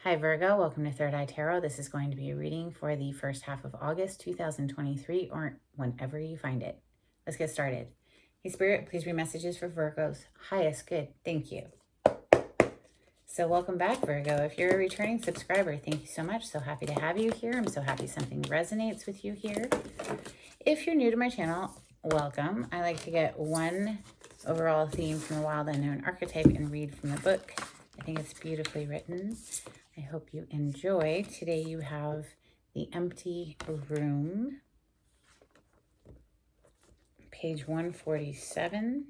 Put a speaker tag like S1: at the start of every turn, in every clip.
S1: Hi Virgo, welcome to Third Eye Tarot. This is going to be a reading for the first half of August 2023 or whenever you find it. Let's get started. Hey Spirit, please read messages for Virgos. Highest good, thank you. So welcome back Virgo. If you're a returning subscriber, thank you so much. So happy to have you here. I'm so happy something resonates with you here. If you're new to my channel, welcome. I like to get one overall theme from the Wild Unknown Archetype and read from the book. I think it's beautifully written. I hope you enjoy. Today you have the Empty Room, page 147.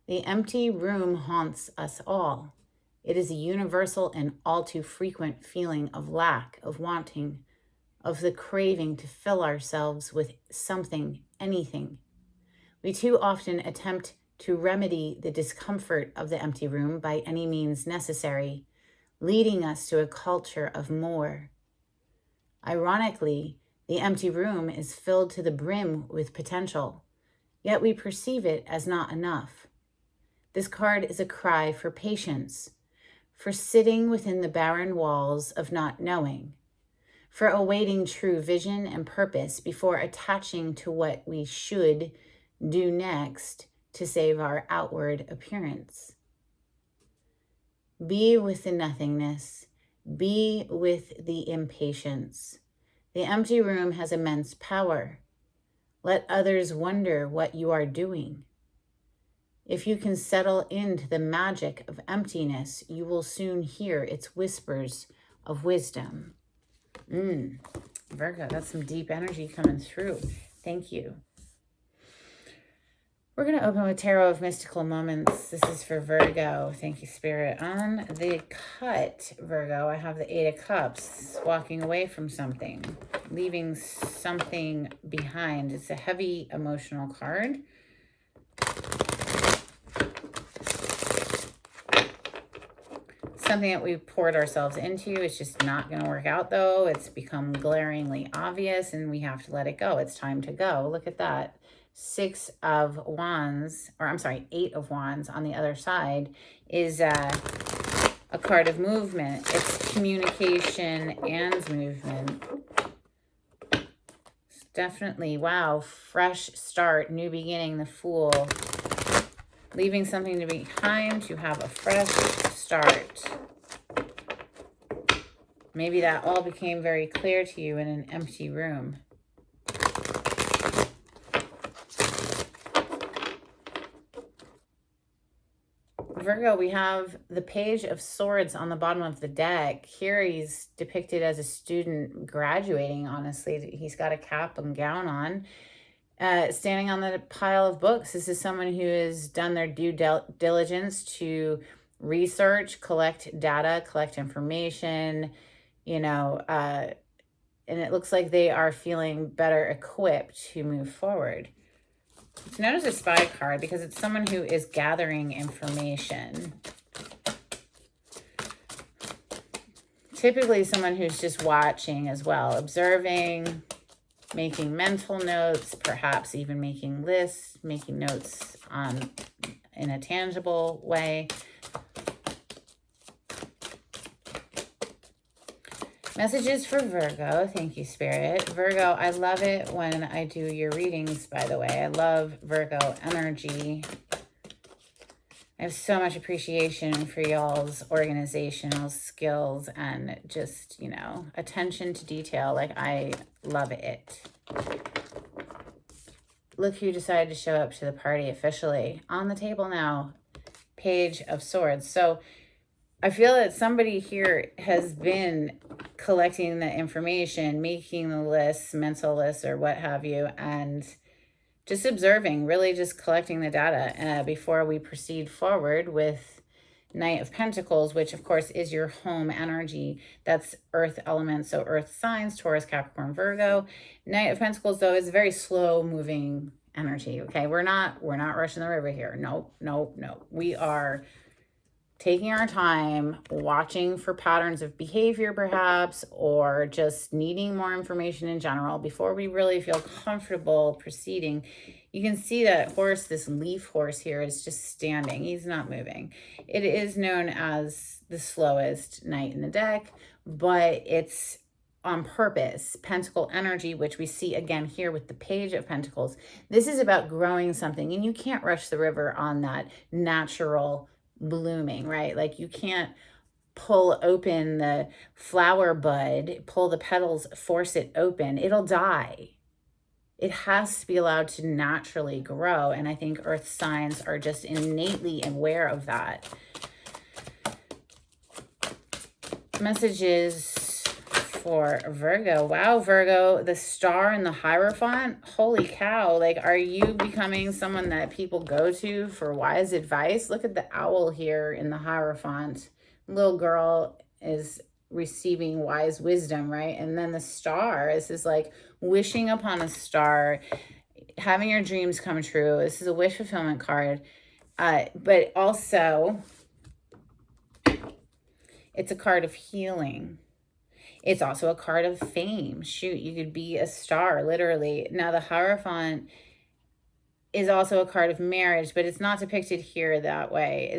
S1: The empty room haunts us all. It is a universal and all too frequent feeling of lack, of wanting, of the craving to fill ourselves with something, anything. We too often attempt to remedy the discomfort of the empty room by any means necessary, leading us to a culture of more. Ironically, the empty room is filled to the brim with potential, yet we perceive it as not enough. This card is a cry for patience, for sitting within the barren walls of not knowing, for awaiting true vision and purpose before attaching to what we should do next to save our outward appearance. Be with the nothingness. Be with the impatience. The empty room has immense power. Let others wonder what you are doing. If you can settle into the magic of emptiness, you will soon hear its whispers of wisdom. Virgo, that's some deep energy coming through. Thank you. We're going to open with Tarot of Mystical Moments. This is for Virgo. Thank you, Spirit. On the cut, Virgo, I have the Eight of Cups, walking away from something, leaving something behind. It's a heavy emotional card. Something that we've poured ourselves into. It's just not going to work out, though. It's become glaringly obvious, and we have to let it go. It's time to go. Look at that. Eight of Wands on the other side is a card of movement. It's communication and movement. It's definitely, wow, fresh start, new beginning, the Fool. Leaving something to behind to have a fresh start. Maybe that all became very clear to you in an empty room. Virgo, we have the Page of Swords on the bottom of the deck. Here he's depicted as a student graduating, honestly. He's got a cap and gown on, standing on the pile of books. This is someone who has done their due diligence to research, collect data, collect information, and it looks like they are feeling better equipped to move forward. It's known as a spy card because it's someone who is gathering information. Typically someone who's just watching as well, observing, making mental notes, perhaps even making lists, making notes in a tangible way. Messages for Virgo. Thank you, Spirit. Virgo, I love it when I do your readings, by the way. I love Virgo energy. I have so much appreciation for y'all's organizational skills and just, attention to detail. Like, I love it. Look who decided to show up to the party officially. On the table now, Page of Swords. So I feel that somebody here has been collecting the information, making the lists, mental lists or what have you, and just observing, really just collecting the data before we proceed forward with Knight of Pentacles, which of course is your home energy. That's earth element, so earth signs, Taurus, Capricorn, Virgo. Knight of Pentacles, though, is very slow moving energy. Okay, we're not rushing the river here. No. We are taking our time, watching for patterns of behavior perhaps, or just needing more information in general before we really feel comfortable proceeding. You can see that horse, this leaf horse here, is just standing. He's not moving. It is known as the slowest knight in the deck, but it's on purpose. Pentacle energy, which we see again here with the Page of Pentacles. This is about growing something, and you can't rush the river on that natural blooming, right? Like you can't pull open the flower bud, pull the petals, force it open. It'll die. It has to be allowed to naturally grow. And I think earth signs are just innately aware of that. Messages for Virgo. Wow, Virgo, the star and the Hierophant. Holy cow. Like, are you becoming someone that people go to for wise advice? Look at the owl here in the Hierophant. Little girl is receiving wise wisdom, right? And then the star, this is like wishing upon a star, having your dreams come true. This is a wish fulfillment card. But also, it's a card of healing. It's also a card of fame. Shoot, you could be a star, literally. Now, the Hierophant is also a card of marriage, but it's not depicted here that way.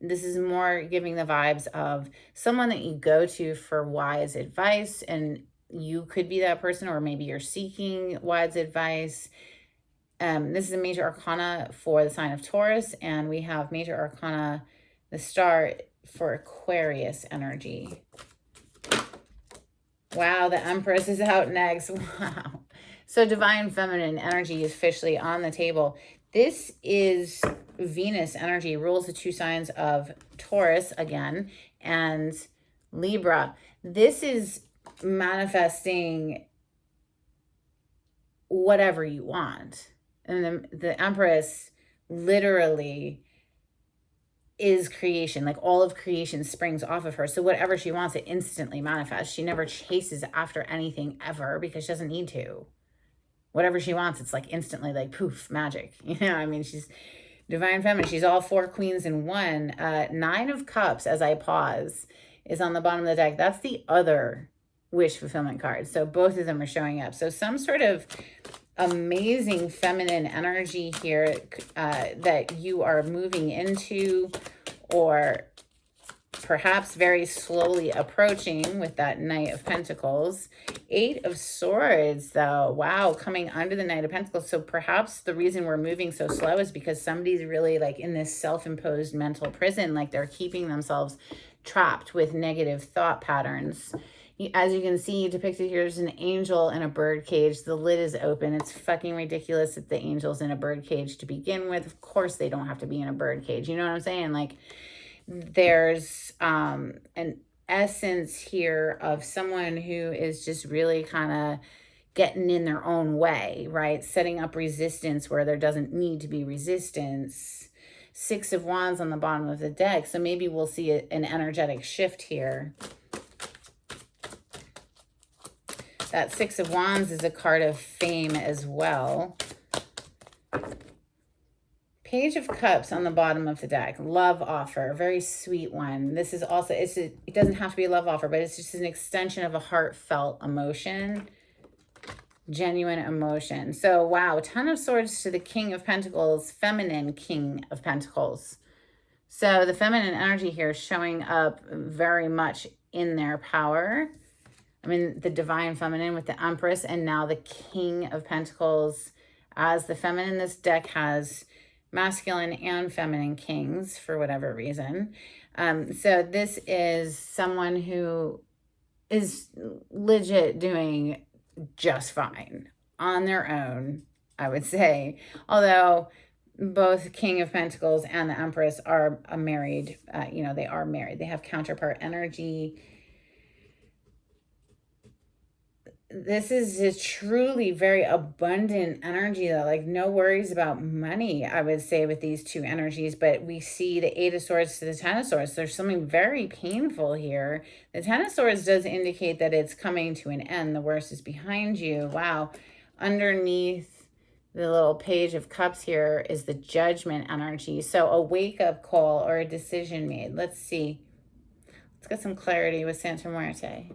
S1: This is more giving the vibes of someone that you go to for wise advice, and you could be that person, or maybe you're seeking wise advice. This is a major arcana for the sign of Taurus, and we have major arcana, the star, for Aquarius energy. Wow, the Empress is out next. Wow. So divine feminine energy is officially on the table. This is Venus energy, rules the two signs of Taurus again and Libra. This is manifesting whatever you want. And the Empress literally is creation. Like, all of creation springs off of her. So whatever she wants, it instantly manifests. She never chases after anything ever because she doesn't need to. Whatever she wants, it's like instantly, like poof, magic. You know, I mean, she's divine feminine. She's all four queens in one. Nine of Cups, as I pause, is on the bottom of the deck. That's the other wish fulfillment card. So both of them are showing up. So some sort of amazing feminine energy here that you are moving into, or perhaps very slowly approaching with that Knight of Pentacles. Eight of Swords, though. Wow, coming under the Knight of Pentacles. So perhaps the reason we're moving so slow is because somebody's really like in this self-imposed mental prison, like they're keeping themselves trapped with negative thought patterns. As you can see depicted here, there's an angel in a bird cage. The lid is open. It's fucking ridiculous that the angel's in a bird cage to begin with. Of course they don't have to be in a bird cage. You know what I'm saying? Like, there's an essence here of someone who is just really kind of getting in their own way, right? Setting up resistance where there doesn't need to be resistance. Six of Wands on the bottom of the deck. So maybe we'll see an energetic shift here. That Six of Wands is a card of fame as well. Page of Cups on the bottom of the deck. Love offer. Very sweet one. This is also, it doesn't have to be a love offer, but it's just an extension of a heartfelt emotion. Genuine emotion. So, wow. Ten of Swords to the King of Pentacles. Feminine King of Pentacles. So, the feminine energy here is showing up very much in their power. I mean, the divine feminine with the Empress, and now the King of Pentacles as the feminine. This deck has masculine and feminine kings for whatever reason. So this is someone who is legit doing just fine on their own, I would say. Although both King of Pentacles and the Empress are married. You know, they are married. They have counterpart energy. This is a truly very abundant energy, though. Like, no worries about money, I would say, with these two energies. But we see the Eight of Swords to the Ten of Swords. There's something very painful here. The Ten of Swords does indicate that it's coming to an end. The worst is behind you. Wow. Underneath The little Page of Cups here is the Judgment energy. So a wake-up call or a decision made. Let's see. Let's get some clarity with Santa Muerte.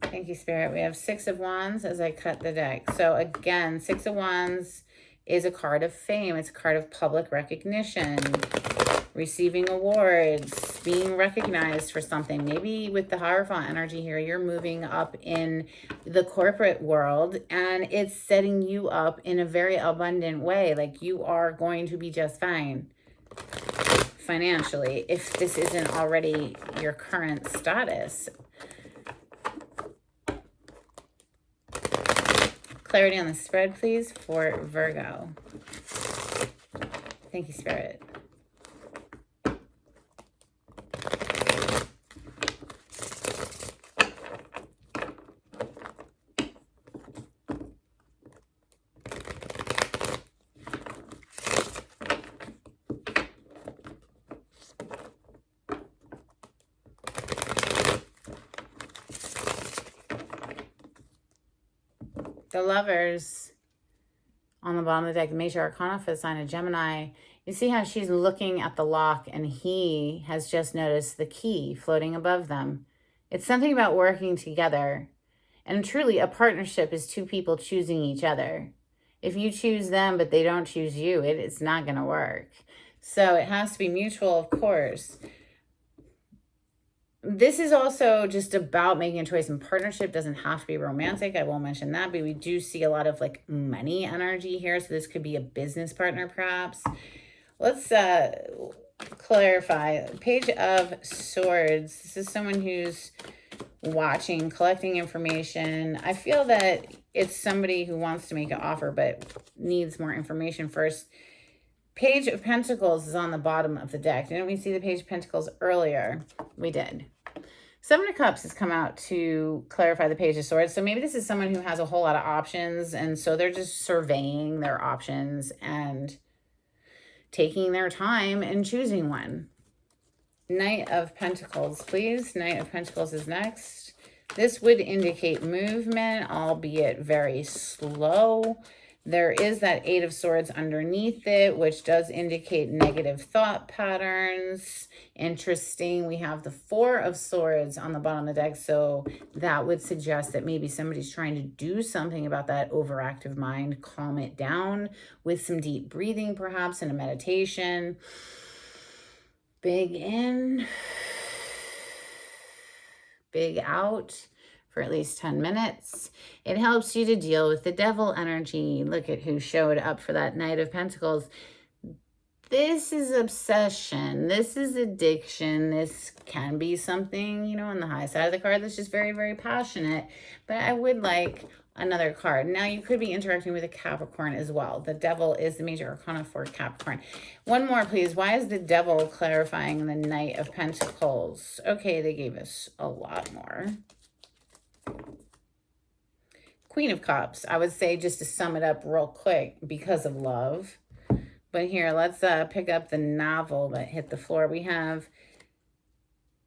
S1: Thank you, Spirit. We have Six of Wands as I cut the deck. So again, Six of Wands is a card of fame. It's a card of public recognition, receiving awards, being recognized for something. Maybe with the Hierophant energy here, you're moving up in the corporate world and it's setting you up in a very abundant way. Like you are going to be just fine financially if this isn't already your current status. Clarity on the spread, please, for Virgo. Thank you, Spirit. The Lovers on the bottom of the deck, the Major Arcana for the sign of Gemini. You see how she's looking at the lock and he has just noticed the key floating above them. It's something about working together. And truly, a partnership is two people choosing each other. If you choose them but they don't choose you, it's not going to work. So it has to be mutual, of course. This is also just about making a choice, and partnership doesn't have to be romantic. I won't mention that, but we do see a lot of like money energy here. So this could be a business partner, perhaps. Let's clarify. Page of Swords. This is someone who's watching, collecting information. I feel that it's somebody who wants to make an offer but needs more information first. Page of Pentacles is on the bottom of the deck. Didn't we see the Page of Pentacles earlier? We did. Seven of Cups has come out to clarify the Page of Swords. So maybe this is someone who has a whole lot of options, and so they're just surveying their options and taking their time and choosing one. Knight of Pentacles, please. Knight of Pentacles is next. This would indicate movement, albeit very slow. There is that Eight of Swords underneath it, which does indicate negative thought patterns. Interesting. We have the Four of Swords on the bottom of the deck, so that would suggest that maybe somebody's trying to do something about that overactive mind, calm it down with some deep breathing, perhaps, and a meditation. Big in, big out for at least 10 minutes. It helps you to deal with the devil energy. Look at who showed up for that Knight of Pentacles. This is obsession. This is addiction. This can be something, you know, on the high side of the card that's just very, very passionate. But I would like another card. Now, you could be interacting with a Capricorn as well. The Devil is the Major Arcana for Capricorn. One more, please. Why is the Devil clarifying the Knight of Pentacles? Okay, they gave us a lot more. Queen of Cups. I would say, just to sum it up real quick, because of love. But here, let's pick up the novel that hit the floor. We have,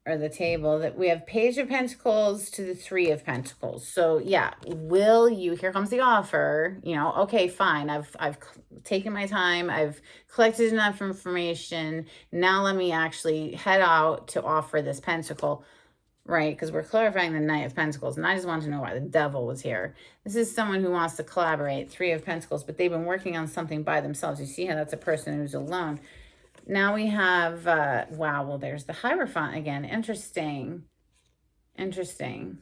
S1: or the table, that we have Page of Pentacles to the Three of Pentacles. So yeah, will you, here comes the offer, you know, okay, fine. I've taken my time. I've collected enough information. Now let me actually head out to offer this pentacle. Right, because we're clarifying the Knight of Pentacles, and I just want to know why the Devil was here. This is someone who wants to collaborate, Three of Pentacles, but they've been working on something by themselves. You see how that's a person who's alone. Now we have, wow, well, there's the Hierophant again. Interesting. Interesting.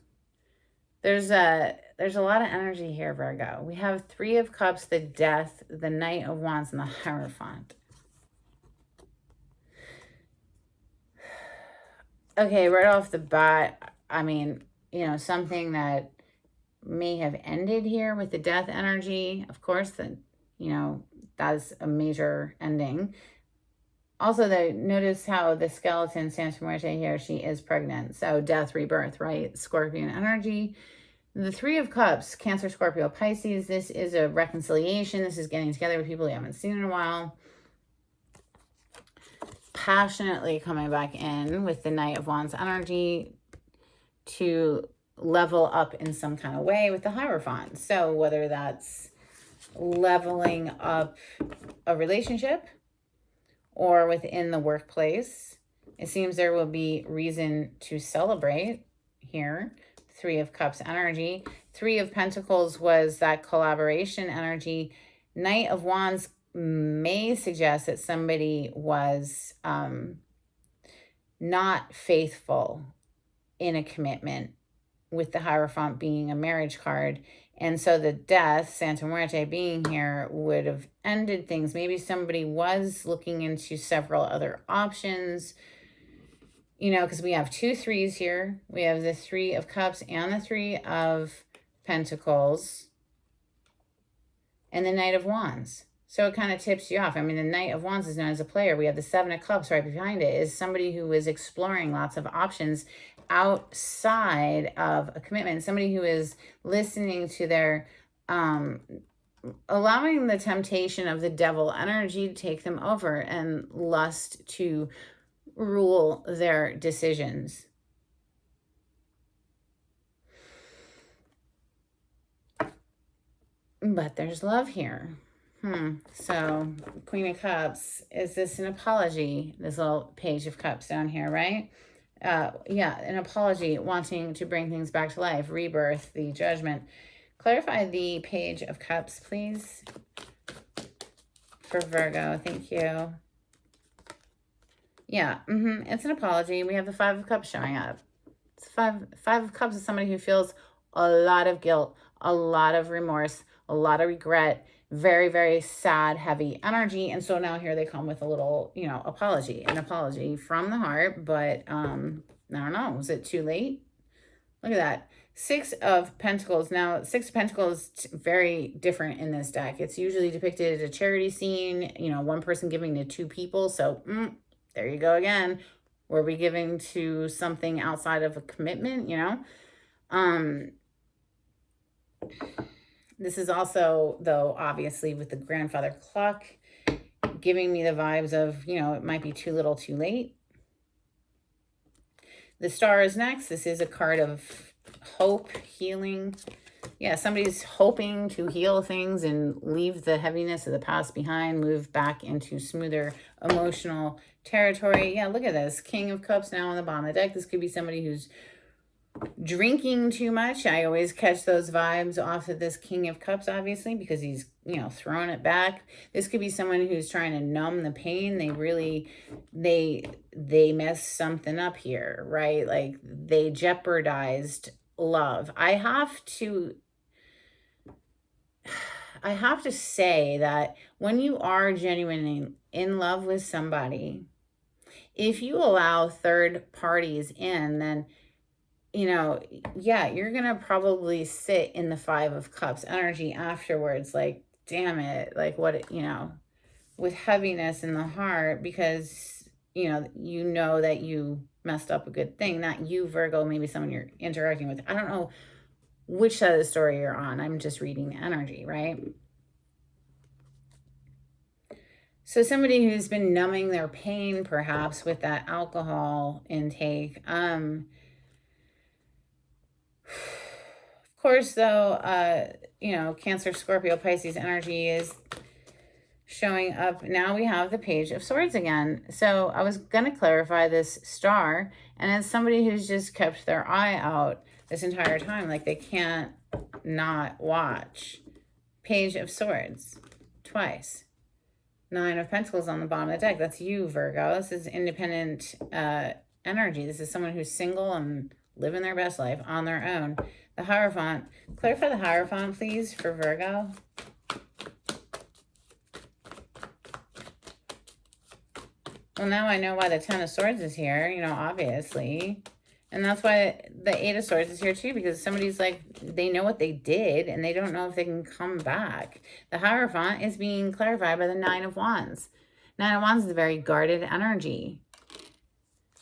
S1: There's a lot of energy here, Virgo. We have Three of Cups, the Death, the Knight of Wands, and the Hierophant. Okay, right off the bat, I mean, you know, something that may have ended here with the death energy. Of course, that, you know, that's a major ending. Also, notice how the skeleton, Santa Muerte here, she is pregnant. So death, rebirth, right? Scorpion energy. The Three of Cups, Cancer, Scorpio, Pisces. This is a reconciliation. This is getting together with people you haven't seen in a while. Passionately coming back in with the Knight of Wands energy to level up in some kind of way with the Hierophant. So whether that's leveling up a relationship or within the workplace, it seems there will be reason to celebrate here. Three of Cups energy. Three of Pentacles was that collaboration energy. Knight of Wands may suggest that somebody was not faithful in a commitment, with the Hierophant being a marriage card. And so the death, Santa Muerte being here, would have ended things. Maybe somebody was looking into several other options, you know, because we have 2 3s here. We have the 3 of Cups and the 3 of Pentacles and the Knight of Wands. So it kind of tips you off. I mean, the Knight of Wands is known as a player. We have the 7 of Cups right behind it, is somebody who is exploring lots of options outside of a commitment. Somebody who is listening to their, allowing the temptation of the devil energy to take them over and lust to rule their decisions. But there's love here. So Queen of Cups, is this an apology? This little Page of Cups down here, right? Yeah, an apology, wanting to bring things back to life, rebirth, the Judgment. Clarify the Page of Cups, please, for Virgo. Thank you. Yeah, it's an apology. We have the 5 of Cups showing up. It's five of Cups is somebody who feels a lot of guilt, a lot of remorse, a lot of regret, very, very sad, heavy energy. And so now here they come with a little, you know, apology, an apology from the heart. But I don't know, was it too late? Look at that. 6 of Pentacles. Now, 6 of Pentacles is very different in this deck. It's usually depicted as a charity scene, you know, one person giving to 2 people. So there you go again. Were we giving to something outside of a commitment, you know? This is also, though, obviously with the grandfather clock, giving me the vibes of, you know, it might be too little too late. The Star is next. This is a card of hope, healing. Yeah, somebody's hoping to heal things and leave the heaviness of the past behind, move back into smoother emotional territory. Yeah, look at this. King of Cups now on the bottom of the deck. This could be somebody who's drinking too much. I always catch those vibes off of this King of Cups, obviously, because he's, you know, throwing it back. This could be someone who's trying to numb the pain. They really, they messed something up here, right? Like they jeopardized love. I have to say that when you are genuinely in love with somebody, if you allow third parties in, then, you know, yeah, you're going to probably sit in the 5 of Cups energy afterwards. Like, damn it. Like what, you know, with heaviness in the heart, because, you know that you messed up a good thing. Not you, Virgo, maybe someone you're interacting with. I don't know which side of the story you're on. I'm just reading the energy, right? So somebody who's been numbing their pain, perhaps, with that alcohol intake. Of course, though, you know, Cancer, Scorpio, Pisces energy is showing up. Now we have the Page of Swords again. So I was going to clarify this Star, and it's somebody who's just kept their eye out this entire time. Like they can't not watch. Page of Swords twice. 9 of Pentacles on the bottom of the deck. That's you, Virgo. This is independent energy. This is someone who's single and living their best life on their own. The Hierophant. Clarify the Hierophant, please, for Virgo. Well, now I know why the 10 of Swords is here, you know, obviously. And that's why the 8 of Swords is here too, because somebody's like, they know what they did and they don't know if they can come back. The Hierophant is being clarified by the 9 of Wands. 9 of Wands is a very guarded energy.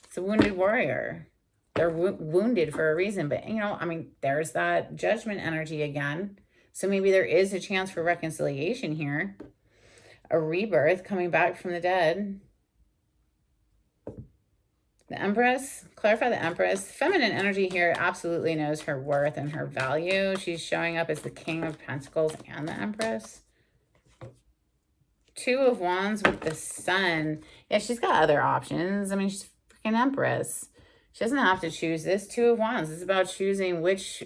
S1: It's a wounded warrior. They're wounded for a reason, but, you know, I mean, there's that Judgment energy again. So maybe there is a chance for reconciliation here. A rebirth, coming back from the dead. The Empress, clarify the Empress. Feminine energy here absolutely knows her worth and her value. She's showing up as the King of Pentacles and the Empress. Two of Wands with the Sun. Yeah, she's got other options. I mean, she's freaking Empress. She doesn't have to choose this. Two of Wands. It's about choosing which,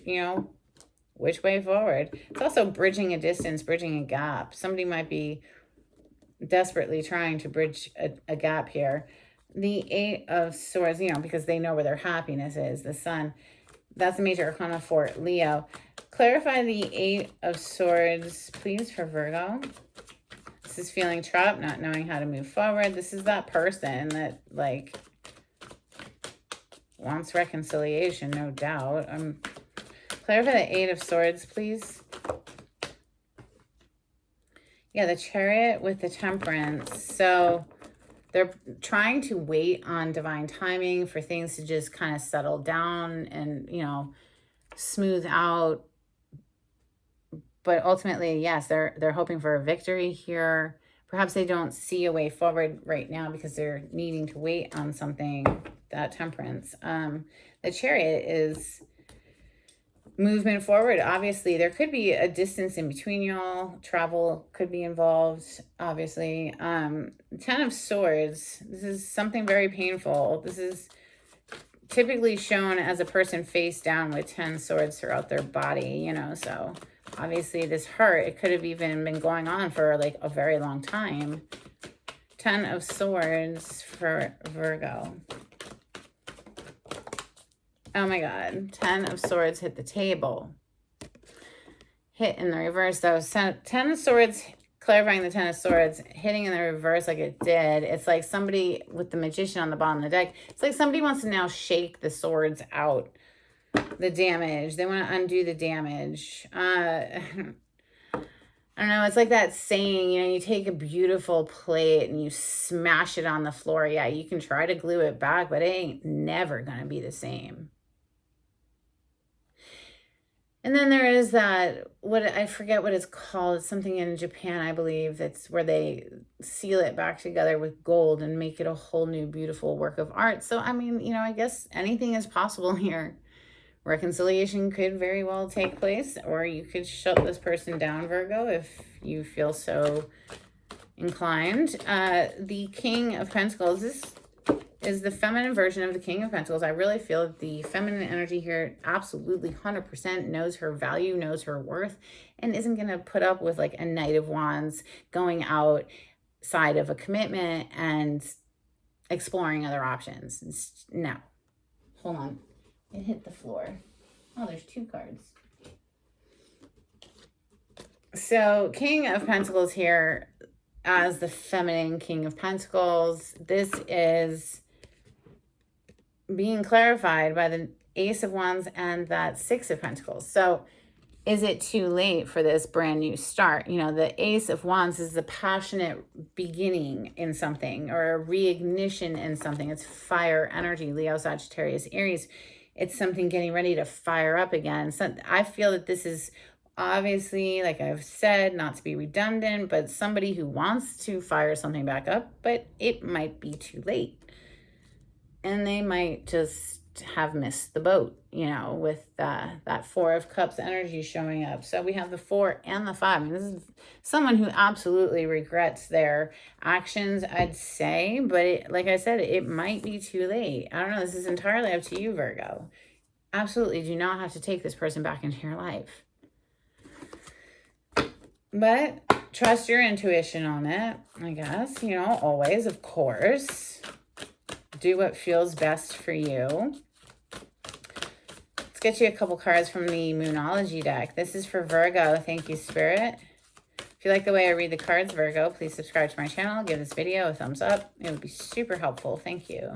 S1: which way forward. It's also bridging a distance, bridging a gap. Somebody might be desperately trying to bridge a gap here. The Eight of Swords, because they know where their happiness is, the Sun. That's the major arcana for Leo. Clarify the Eight of Swords, please, for Virgo. This is feeling trapped, not knowing how to move forward. This is that person that, like, wants reconciliation, no doubt. Clarify the Eight of Swords, please. Yeah, the Chariot with the Temperance. So they're trying to wait on divine timing for things to just kind of settle down and, smooth out. But ultimately, yes, they're hoping for a victory here. Perhaps they don't see a way forward right now because they're needing to wait on something, that Temperance. The Chariot is movement forward. Obviously, there could be a distance in between y'all. Travel could be involved, obviously. Ten of Swords. This is something very painful. This is typically shown as a person face down with 10 swords throughout their body, so obviously this hurt, it could have even been going on for like a very long time. 10 of Swords for Virgo. Oh my God. 10 of Swords hit the table. Hit in the reverse though. 10 of Swords, clarifying the 10 of Swords, hitting in the reverse like it did. It's like somebody with the Magician on the bottom of the deck. It's like somebody wants to now shake the swords out. The damage. They want to undo the damage. I don't know. It's like that saying, you take a beautiful plate and you smash it on the floor. Yeah, you can try to glue it back, but it ain't never going to be the same. And then there is that, I forget what it's called. It's something in Japan, I believe. That's where they seal it back together with gold and make it a whole new beautiful work of art. So, I mean, I guess anything is possible here. Reconciliation could very well take place, or you could shut this person down, Virgo, if you feel so inclined. The King of Pentacles, this is the feminine version of the King of Pentacles. I really feel that the feminine energy here absolutely 100% knows her value, knows her worth, and isn't going to put up with like a Knight of Wands going outside of a commitment and exploring other options. No. Hold on. It hit the floor. Oh, there's two cards. So King of Pentacles here as the feminine King of Pentacles. This is being clarified by the Ace of Wands and that Six of Pentacles. So is it too late for this brand new start? The Ace of Wands is the passionate beginning in something or a reignition in something. It's fire energy, Leo, Sagittarius, Aries. It's something getting ready to fire up again. So I feel that this is obviously, like I've said, not to be redundant, but somebody who wants to fire something back up, but it might be too late. And they might just have missed the boat, with that Four of Cups energy showing up. So we have the 4 and the 5. I mean, this is someone who absolutely regrets their actions, I'd say. But like I said, it might be too late. I don't know. This is entirely up to you, Virgo. Absolutely do not have to take this person back into your life. But trust your intuition on it, I guess. Always, of course. Do what feels best for you. Let's get you a couple cards from the Moonology deck. This is for Virgo. Thank you, Spirit. If you like the way I read the cards, Virgo, please subscribe to my channel. Give this video a thumbs up. It would be super helpful. Thank you.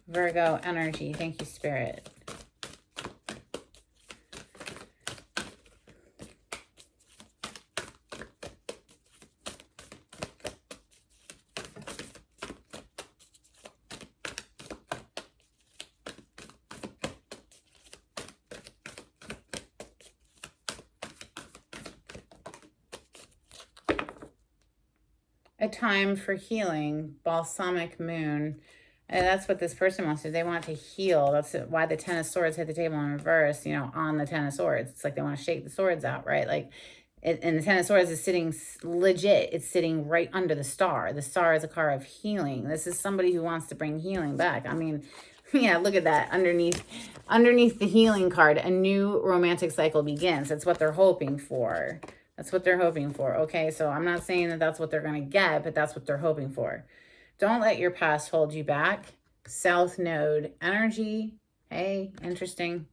S1: Virgo energy. Thank you, Spirit. A time for healing, balsamic moon. And that's what this person wants to do. They want to heal. That's why the Ten of Swords hit the table in reverse, you know, on the Ten of Swords. It's like they want to shake the swords out, right? Like, and the Ten of Swords is sitting legit. It's sitting right under the Star. The Star is a card of healing. This is somebody who wants to bring healing back. I mean, yeah, look at that. Underneath the healing card, a new romantic cycle begins. That's what they're hoping for. That's what they're hoping for. Okay, so I'm not saying that that's what they're going to get, but that's what they're hoping for. Don't let your past hold you back. South Node energy. Hey, interesting.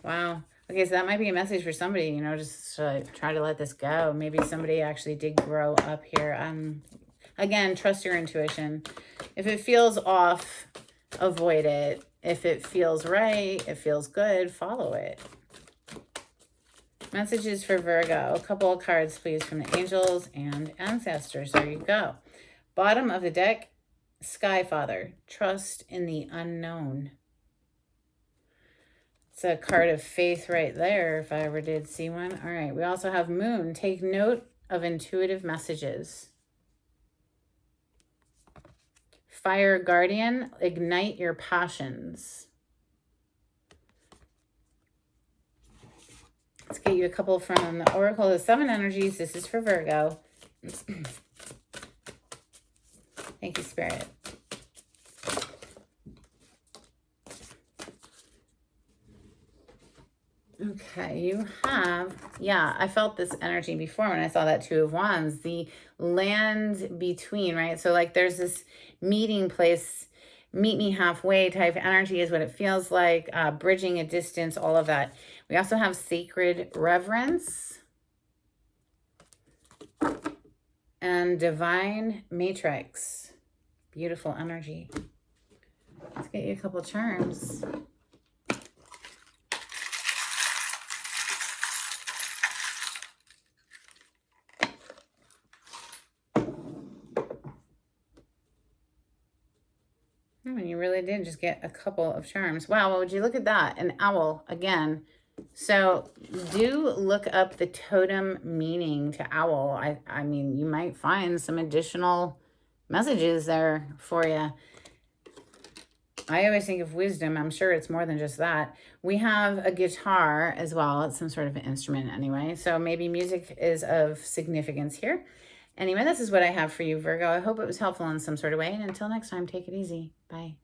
S1: Wow. Okay, so that might be a message for somebody, you know, just try to let this go. Maybe somebody actually did grow up here. Again, trust your intuition. If it feels off, avoid it. If it feels right, it feels good, follow it. Messages for Virgo. A couple of cards, please, from the angels and ancestors. There you go. Bottom of the deck, Sky Father. Trust in the unknown. It's a card of faith right there, if I ever did see one. All right, we also have Moon. Take note of intuitive messages. Fire Guardian. Ignite your passions. Let's get you a couple from the Oracle of Seven Energies. This is for Virgo. Thank you, Spirit. Okay, you have, yeah, I felt this energy before when I saw that Two of Wands, the land between, right? So like there's this meeting place, meet me halfway type energy is what it feels like, bridging a distance, all of that. We also have sacred reverence and divine matrix. Beautiful energy. Let's get you a couple charms. And you really did just get a couple of charms. Wow, well, would you look at that? An owl again. So do look up the totem meaning to owl. I mean, you might find some additional messages there for you. I always think of wisdom. I'm sure it's more than just that. We have a guitar as well. It's some sort of an instrument anyway. So maybe music is of significance here. Anyway, this is what I have for you, Virgo. I hope it was helpful in some sort of way. And until next time, take it easy. Bye.